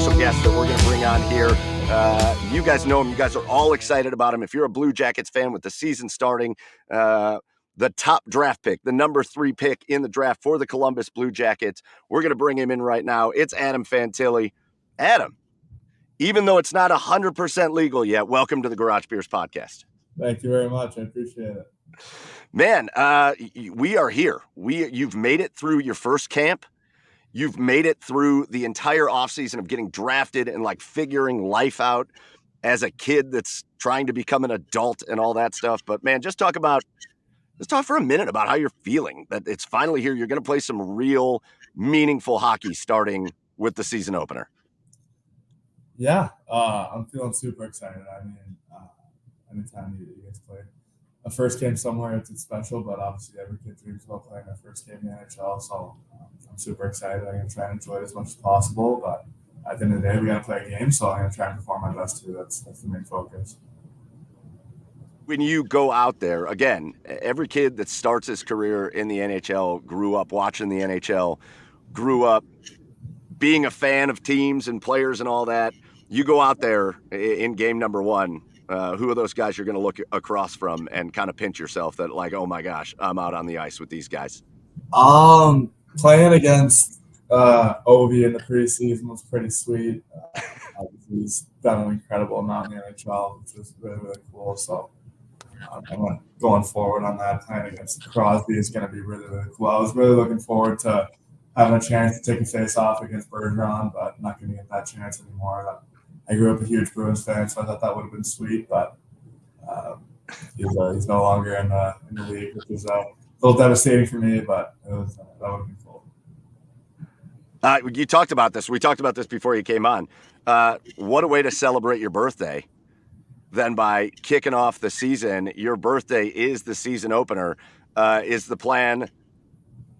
special guest that we're going to bring on here. You guys know him. You guys are all excited about him. If you're a Blue Jackets fan with the season starting, the top draft pick, the number 3 pick in the draft for the Columbus Blue Jackets, we're going to bring him in right now. It's Adam Fantilli. Adam, even though it's not 100% legal yet, welcome to the Garage Beers podcast. Thank you very much. I appreciate it. Man, we are here. You've made it through your first camp. You've made it through the entire offseason of getting drafted and like figuring life out as a kid that's trying to become an adult and all that stuff. But man, let's talk for a minute about how you're feeling that it's finally here. You're going to play some real meaningful hockey starting with the season opener. Yeah, I'm feeling super excited. I mean, anytime you get to play a first game somewhere, it's special, but obviously every kid dreams about playing their first game in the NHL, so I'm super excited. I'm going to try and enjoy it as much as possible, but at the end of the day, we got to play a game, so I'm going to try and perform my best too. That's the main focus. When you go out there, again, every kid that starts his career in the NHL grew up watching the NHL, grew up being a fan of teams and players and all that. You go out there in game number 1, who are those guys you're going to look across from and kind of pinch yourself that like, oh my gosh, I'm out on the ice with these guys? Playing against Ovi in the preseason was pretty sweet. He's done an incredible amount in the NHL, which is really, really cool. So I'm going forward on that. Playing against Crosby is going to be really, really cool. I was really looking forward to having a chance to take a face-off against Bergeron, but not going to get that chance anymore. I grew up a huge Bruins fan, so I thought that would have been sweet, but he's no longer in the league, which is a little devastating for me, but that would have been cool. You talked about this. We talked about this before you came on. What a way to celebrate your birthday than by kicking off the season. Your birthday is the season opener. Is the plan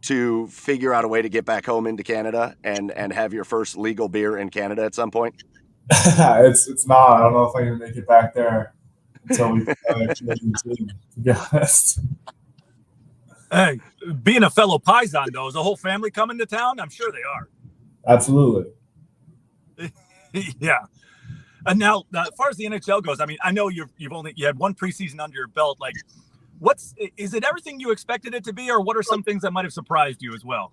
to figure out a way to get back home into Canada and have your first legal beer in Canada at some point? It's not. I don't know if I'm going to make it back there until we to be honest. Hey, being a fellow Paisan, though, is the whole family coming to town? I'm sure they are. Absolutely. Yeah. And now, as far as the NHL goes, I mean, I know you had one preseason under your belt. Like, is it everything you expected it to be, or what are some things that might have surprised you as well?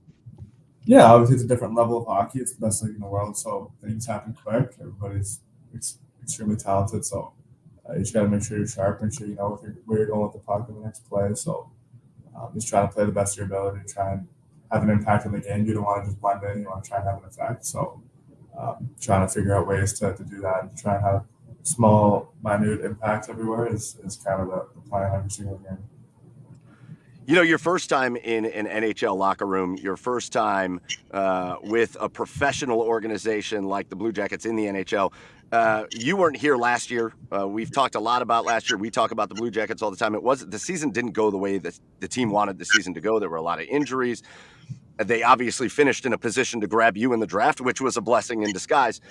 Yeah, obviously it's a different level of hockey. It's the best league in the world, so things happen quick. Everybody's extremely talented, so you just got to make sure you're sharp, make sure you know where you're going with the puck in the next play. So just try to play the best of your ability, try and have an impact on the game. You don't want to just blend in, you want to try and have an effect. So trying to figure out ways to do that and try and have small, minute impacts everywhere is kind of the plan every single game. You know, your first time in an NHL locker room, your first time with a professional organization like the Blue Jackets in the NHL, you weren't here last year. We've talked a lot about last year. We talk about the Blue Jackets all the time. The season didn't go the way that the team wanted the season to go. There were a lot of injuries. They obviously finished in a position to grab you in the draft, which was a blessing in disguise.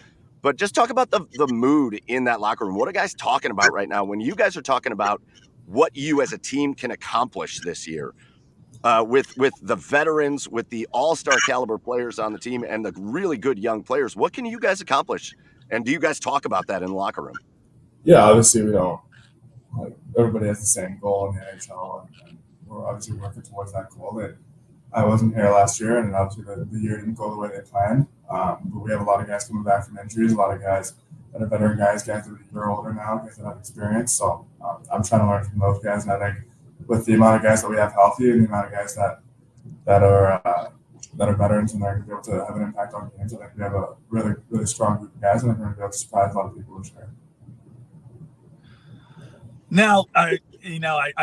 But just talk about the mood in that locker room. What are guys talking about right now when you guys are talking about what you as a team can accomplish this year with the veterans, with the all-star caliber players on the team and the really good young players? What can you guys accomplish? And do you guys talk about that in the locker room? Yeah, obviously we don't. Everybody has the same goal in the NHL, and we're obviously working towards that goal. I wasn't here last year, and obviously the year didn't go the way they planned. But we have a lot of guys coming back from injuries, a lot of guys that are veteran guys that are a year older now, guys that have experience. So I'm trying to learn from those guys, and I think with the amount of guys that we have healthy and the amount of guys that are veterans and they're going to be able to have an impact on games, I think we have a really, really strong group of guys, and I think we're going to be able to surprise a lot of people this year. Now, I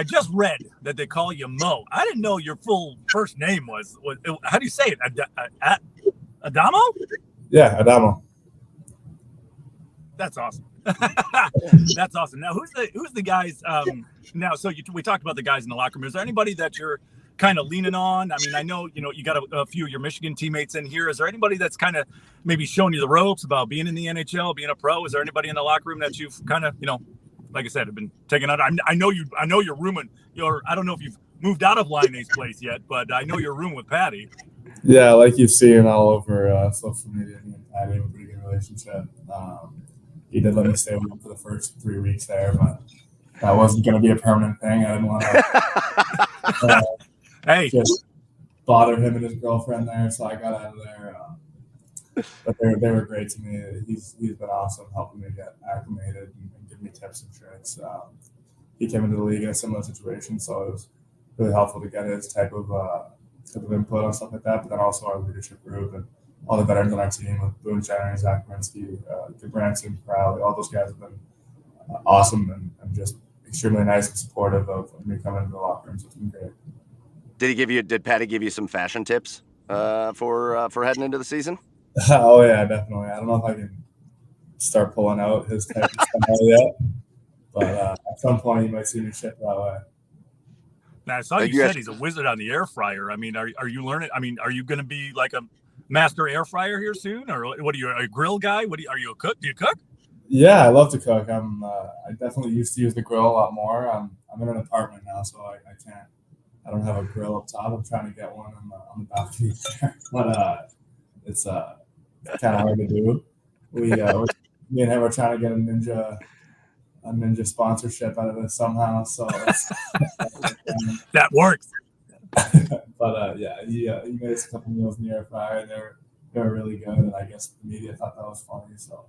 just read that they call you Mo. I didn't know your full first name was how do you say it? Adamo? Yeah, Adamo. That's awesome. That's awesome. Now, who's the guys? Now, so we talked about the guys in the locker room. Is there anybody that you're kind of leaning on? I mean, I know you got a few of your Michigan teammates in here. Is there anybody that's kind of maybe showing you the ropes about being in the NHL, being a pro? Is there anybody in the locker room that you've kind of like I said, have been taken out? I know you're rooming. I don't know if you've moved out of Line's place yet, but I know you're rooming with Patty. Yeah, like you've seen all over social media, me and Patty, we've been really relationship. He did let me stay with him for the first 3 weeks there, but that wasn't going to be a permanent thing. I didn't want to Hey, just bother him and his girlfriend there, so I got out of there. But they were great to me. He's been awesome, helping me get acclimated and give me tips and tricks. He came into the league in a similar situation, so it was really helpful to get his type of input on stuff like that. But then also our leadership group and all the veterans on our team with Boone Jenner, Zach Minsky, Branson, Crowley, all those guys have been awesome and just extremely nice and supportive of me coming into the locker room. So it's been great. Did Patty give you some fashion tips for heading into the season? Oh yeah, definitely. I don't know if I can start pulling out his type of style yet, but at some point you might see me shift that way. now I saw you said he's a wizard on the air fryer. I mean, are you learning? I mean, are you going to be like a master air fryer here soon, or what are you, a grill guy? Are you a cook? Do you cook? Yeah, I love to cook. I definitely used to use the grill a lot more. I'm in an apartment now, so I can't. I don't have a grill up top. I'm trying to get one on the balcony there, but it's kind of hard to do. Me and him are trying to get a ninja sponsorship out of this somehow. So that works. But yeah, he made us a couple meals in the air fryer. They were really good, and I guess the media thought that was funny, so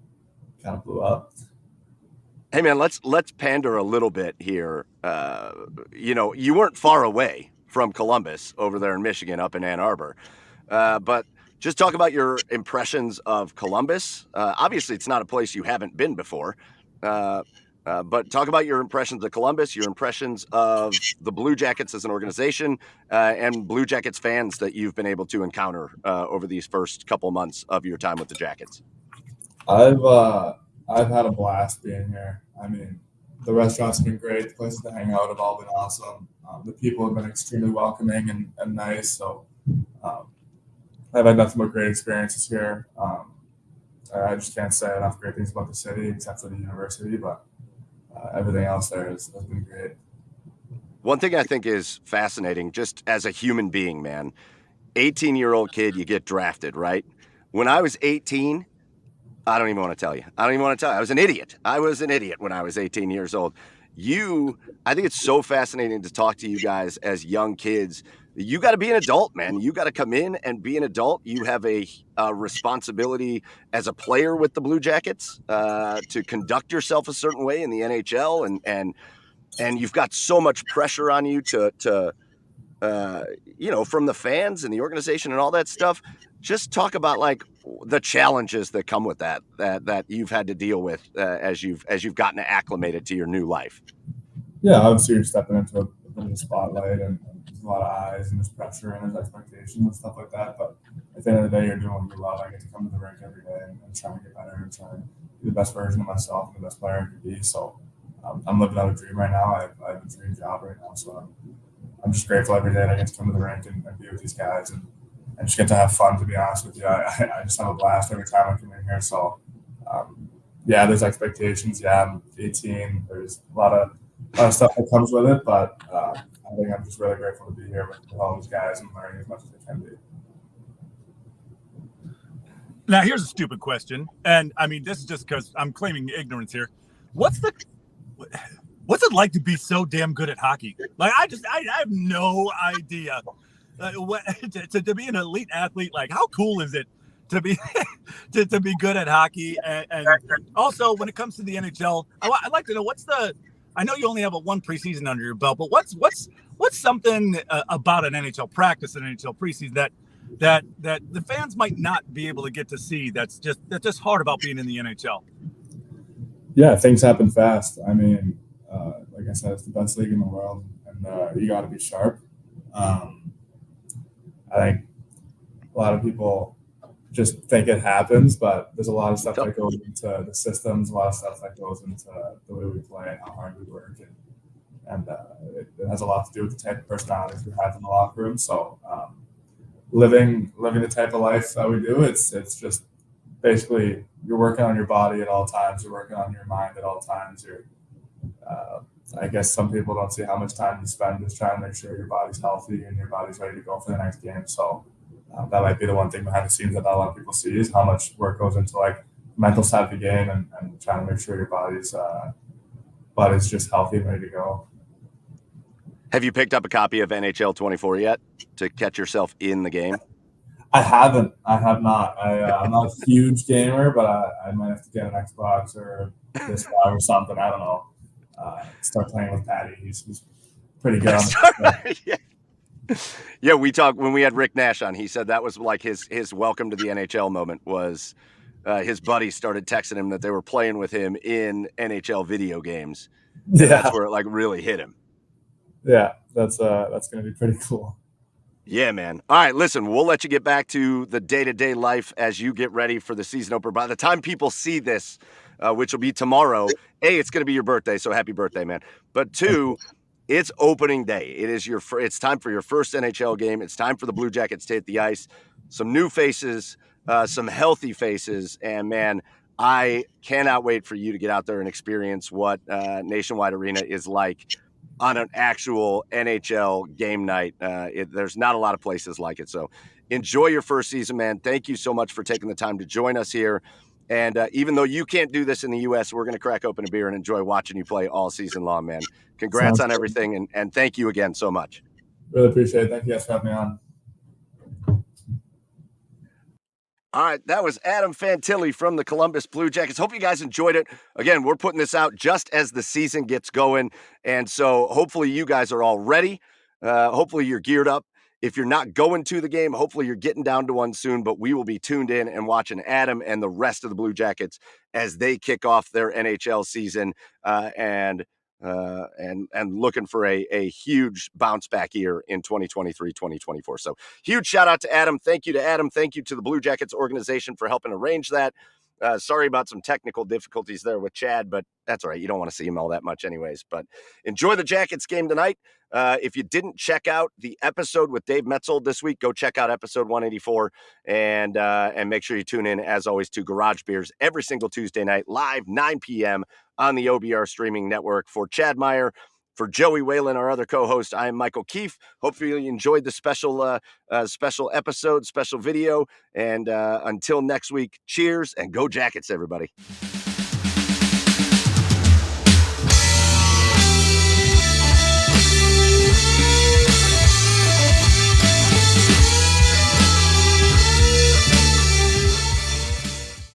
kind of blew up. Hey man, let's pander a little bit here. You weren't far away from Columbus over there in Michigan, up in Ann Arbor, but just talk about your impressions of Columbus. Obviously, it's not a place you haven't been before, but talk about your impressions of Columbus, your impressions of the Blue Jackets as an organization, and Blue Jackets fans that you've been able to encounter over these first couple months of your time with the Jackets. I've had a blast being here. I mean, the restaurants have been great. The places to hang out have all been awesome. The people have been extremely welcoming and nice. So I've had nothing but great experiences here. I just can't say enough great things about the city, except for the university, but everything else there has been great. One thing I think is fascinating, just as a human being, man, 18-year-old kid, you get drafted, right? When I was 18, I don't even want to tell you. I was an idiot. I was an idiot when I was 18 years old. I think it's so fascinating to talk to you guys as young kids. You got to be an adult, man. You got to come in and be an adult. You have a responsibility as a player with the Blue Jackets to conduct yourself a certain way in the NHL, and you've got so much pressure on you to from the fans and the organization and all that stuff. Just talk about like the challenges that come with that you've had to deal with as you've gotten acclimated to your new life. Yeah, obviously you're stepping into a bit of a spotlight and there's a lot of eyes and there's pressure and there's expectations and stuff like that. But at the end of the day, you're doing what you love. I get to come to the rink every day and try and get better and try and be the best version of myself and the best player I could be. So I'm living out a dream right now. I have a dream job right now. So I'm just grateful every day that I get to come to the rink and be with these guys and just get to have fun, to be honest with you. I just have a blast every time I come in here. So, yeah, there's expectations. Yeah, I'm 18. There's a lot of stuff that comes with it, but I think I'm just really grateful to be here with all these guys and learning as much as I can be. Now, here's a stupid question, and I mean, this is just because I'm claiming ignorance here. What's it like to be so damn good at hockey? Like, I have no idea. To be an elite athlete, like how cool is it to be to be good at hockey? And also, when it comes to the NHL, I'd like to know I know you only have one preseason under your belt, but what's something about an NHL practice, an NHL preseason that the fans might not be able to get to see that's just hard about being in the NHL? Yeah, things happen fast. I mean, like I said, it's the best league in the world, and you got to be sharp. I think a lot of people just think it happens, but there's a lot of stuff that goes into the systems, a lot of stuff that goes into the way we play and how hard we work, and it has a lot to do with the type of personalities we have in the locker room. So living the type of life that we do, it's just basically you're working on your body at all times, you're working on your mind at all times. I guess some people don't see how much time you spend just trying to make sure your body's healthy and your body's ready to go for the next game. So that might be the one thing behind the scenes that not a lot of people see is how much work goes into like mental side of the game and trying to make sure your body's just healthy and ready to go. Have you picked up a copy of NHL 24 yet to catch yourself in the game? I haven't. I have not. I'm not a huge gamer, but I might have to get an Xbox or PS5 or something. I don't know. Start playing with Patty. He's pretty good on the Yeah, we talked when we had Rick Nash on. He said that was like his welcome to the NHL moment was his buddies started texting him that they were playing with him in NHL video games. And that's where it like really hit him. Yeah, that's going to be pretty cool. Yeah, man. All right, listen, we'll let you get back to the day-to-day life as you get ready for the season opener. By the time people see this, which will be tomorrow, A, it's going to be your birthday, so happy birthday, man. But two, it's opening day. It is it's time for your first NHL game. It's time for the Blue Jackets to hit the ice. Some new faces, some healthy faces, and man, I cannot wait for you to get out there and experience what Nationwide Arena is like on an actual NHL game night. There's not a lot of places like it. So enjoy your first season, man. Thank you so much for taking the time to join us here. And even though you can't do this in the U.S., we're going to crack open a beer and enjoy watching you play all season long, man. Congrats on everything. And thank you again so much. Really appreciate it. Thank you guys for having me on. All right, that was Adam Fantilli from the Columbus Blue Jackets. Hope you guys enjoyed it. Again, we're putting this out just as the season gets going, and so hopefully you guys are all ready. Hopefully you're geared up. If you're not going to the game, hopefully you're getting down to one soon, but we will be tuned in and watching Adam and the rest of the Blue Jackets as they kick off their NHL season and looking for a huge bounce back year in 2023-2024. So huge shout out to Adam. Thank you to Adam. Thank you to the Blue Jackets organization for helping arrange that. Sorry about some technical difficulties there with Chad, but that's all right. You don't want to see him all that much anyways, but enjoy the Jackets game tonight. If you didn't check out the episode with Dave Metzold this week, go check out episode 184 and make sure you tune in, as always, to Garage Beers every single Tuesday night, live 9 p.m. on the OBR streaming network. For Chad Meyer, for Joey Whalen, our other co-host, I am Michael Keefe. Hopefully you enjoyed the special episode, special video. And until next week, cheers and go Jackets, everybody.